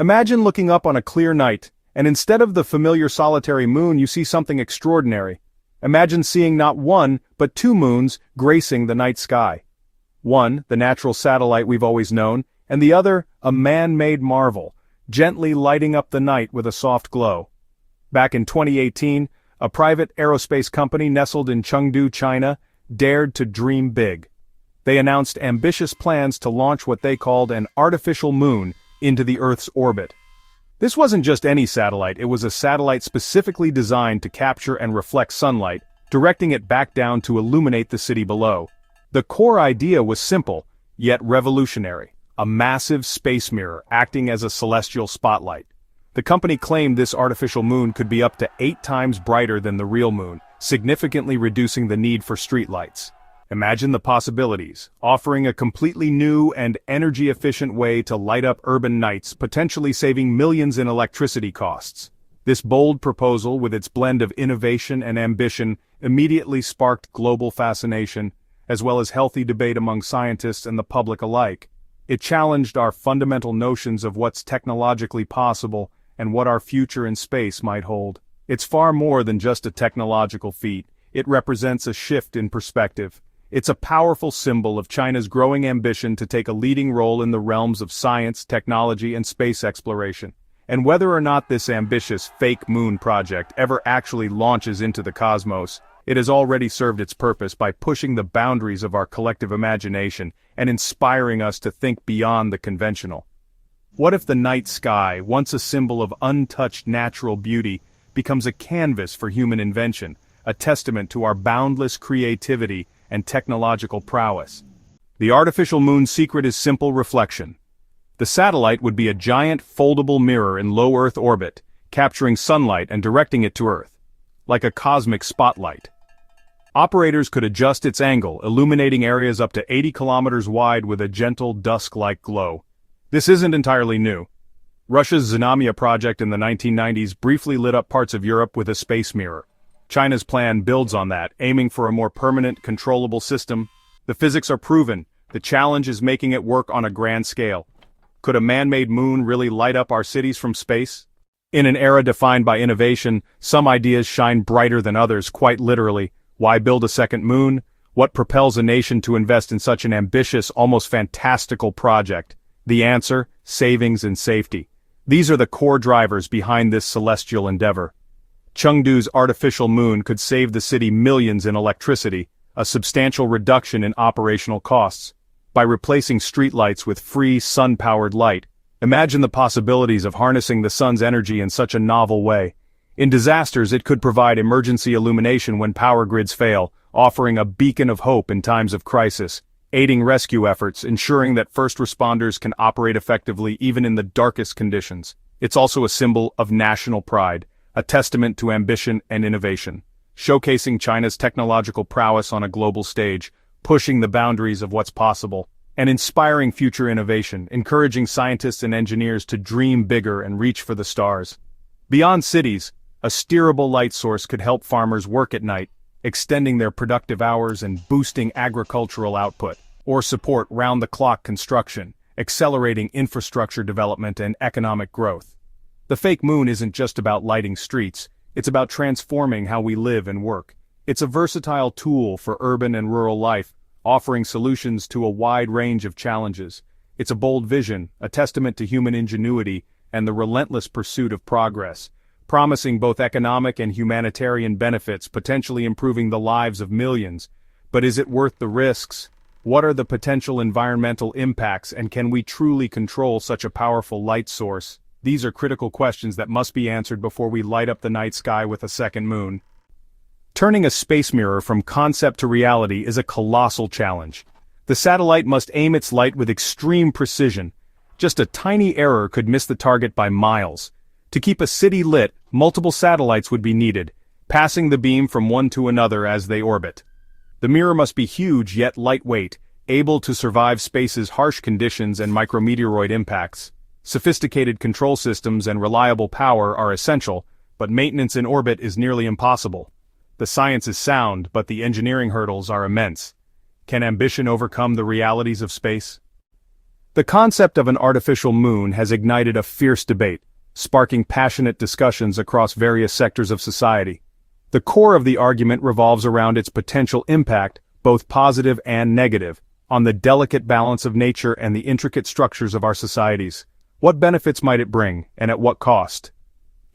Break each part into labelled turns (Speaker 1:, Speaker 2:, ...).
Speaker 1: Imagine looking up on a clear night, and instead of the familiar solitary moon you see something extraordinary. Imagine seeing not one, but two moons gracing the night sky. One, the natural satellite we've always known, and the other, a man-made marvel, gently lighting up the night with a soft glow. Back in 2018, a private aerospace company nestled in Chengdu, China, dared to dream big. They announced ambitious plans to launch what they called an artificial moon into the Earth's orbit. This wasn't just any satellite, it was a satellite specifically designed to capture and reflect sunlight, directing it back down to illuminate the city below. The core idea was simple, yet revolutionary: a massive space mirror acting as a celestial spotlight. The company claimed this artificial moon could be up to 8 times brighter than the real moon, significantly reducing the need for streetlights. Imagine the possibilities, offering a completely new and energy-efficient way to light up urban nights, potentially saving millions in electricity costs. This bold proposal, with its blend of innovation and ambition, immediately sparked global fascination, as well as healthy debate among scientists and the public alike. It challenged our fundamental notions of what's technologically possible and what our future in space might hold. It's far more than just a technological feat. It represents a shift in perspective. It's a powerful symbol of China's growing ambition to take a leading role in the realms of science, technology, and space exploration. And whether or not this ambitious fake moon project ever actually launches into the cosmos, it has already served its purpose by pushing the boundaries of our collective imagination and inspiring us to think beyond the conventional. What if the night sky, once a symbol of untouched natural beauty, becomes a canvas for human invention, a testament to our boundless creativity and technological prowess? The artificial moon's secret is simple reflection. The satellite would be a giant foldable mirror in low Earth orbit, capturing sunlight and directing it to Earth, like a cosmic spotlight. Operators could adjust its angle, illuminating areas up to 80 kilometers wide with a gentle dusk-like glow. This isn't entirely new. Russia's Znamya project in the 1990s briefly lit up parts of Europe with a space mirror. China's plan builds on that, aiming for a more permanent, controllable system. The physics are proven. The challenge is making it work on a grand scale. Could a man-made moon really light up our cities from space? In an era defined by innovation, some ideas shine brighter than others, quite literally. Why build a second moon? What propels a nation to invest in such an ambitious, almost fantastical project? The answer: savings and safety. These are the core drivers behind this celestial endeavor. Chengdu's artificial moon could save the city millions in electricity, a substantial reduction in operational costs. By replacing streetlights with free, sun-powered light, imagine the possibilities of harnessing the sun's energy in such a novel way. In disasters, it could provide emergency illumination when power grids fail, offering a beacon of hope in times of crisis, aiding rescue efforts, ensuring that first responders can operate effectively even in the darkest conditions. It's also a symbol of national pride, a testament to ambition and innovation, showcasing China's technological prowess on a global stage, pushing the boundaries of what's possible, and inspiring future innovation, encouraging scientists and engineers to dream bigger and reach for the stars. Beyond cities, a steerable light source could help farmers work at night, extending their productive hours and boosting agricultural output, or support round-the-clock construction, accelerating infrastructure development and economic growth. The fake moon isn't just about lighting streets, it's about transforming how we live and work. It's a versatile tool for urban and rural life, offering solutions to a wide range of challenges. It's a bold vision, a testament to human ingenuity and the relentless pursuit of progress, promising both economic and humanitarian benefits, potentially improving the lives of millions. But is it worth the risks? What are the potential environmental impacts, and can we truly control such a powerful light source? These are critical questions that must be answered before we light up the night sky with a second moon. Turning a space mirror from concept to reality is a colossal challenge. The satellite must aim its light with extreme precision. Just a tiny error could miss the target by miles. To keep a city lit, multiple satellites would be needed, passing the beam from one to another as they orbit. The mirror must be huge yet lightweight, able to survive space's harsh conditions and micrometeoroid impacts. Sophisticated control systems and reliable power are essential, but maintenance in orbit is nearly impossible. The science is sound, but the engineering hurdles are immense. Can ambition overcome the realities of space? The concept of an artificial moon has ignited a fierce debate, sparking passionate discussions across various sectors of society. The core of the argument revolves around its potential impact, both positive and negative, on the delicate balance of nature and the intricate structures of our societies. What benefits might it bring, and at what cost?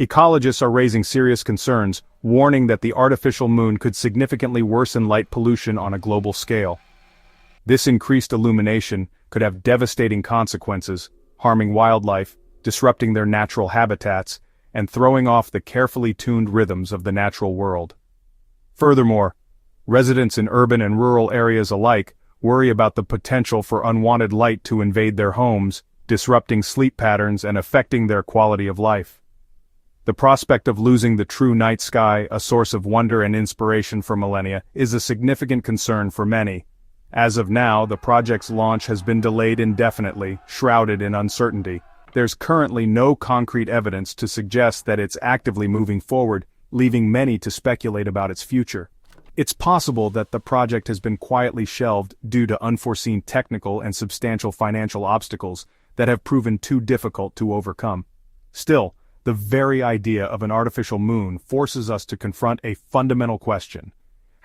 Speaker 1: Ecologists are raising serious concerns, warning that the artificial moon could significantly worsen light pollution on a global scale. This increased illumination could have devastating consequences, harming wildlife, disrupting their natural habitats, and throwing off the carefully tuned rhythms of the natural world. Furthermore, residents in urban and rural areas alike worry about the potential for unwanted light to invade their homes, disrupting sleep patterns and affecting their quality of life. The prospect of losing the true night sky, a source of wonder and inspiration for millennia, is a significant concern for many. As of now, the project's launch has been delayed indefinitely, shrouded in uncertainty. There's currently no concrete evidence to suggest that it's actively moving forward, leaving many to speculate about its future. It's possible that the project has been quietly shelved due to unforeseen technical and substantial financial obstacles that have proven too difficult to overcome. Still, the very idea of an artificial moon forces us to confront a fundamental question.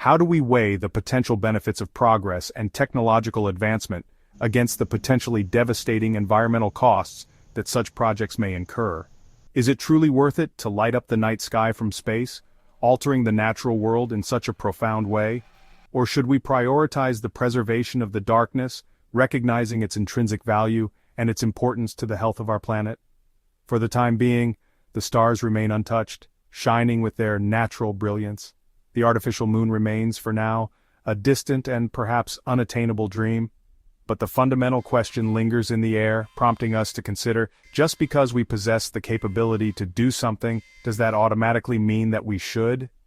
Speaker 1: How do we weigh the potential benefits of progress and technological advancement against the potentially devastating environmental costs that such projects may incur? Is it truly worth it to light up the night sky from space, altering the natural world in such a profound way? Or should we prioritize the preservation of the darkness, recognizing its intrinsic value and its importance to the health of our planet? For the time being, the stars remain untouched, shining with their natural brilliance. The artificial moon remains, for now, a distant and perhaps unattainable dream. But the fundamental question lingers in the air, prompting us to consider, just because we possess the capability to do something, does that automatically mean that we should?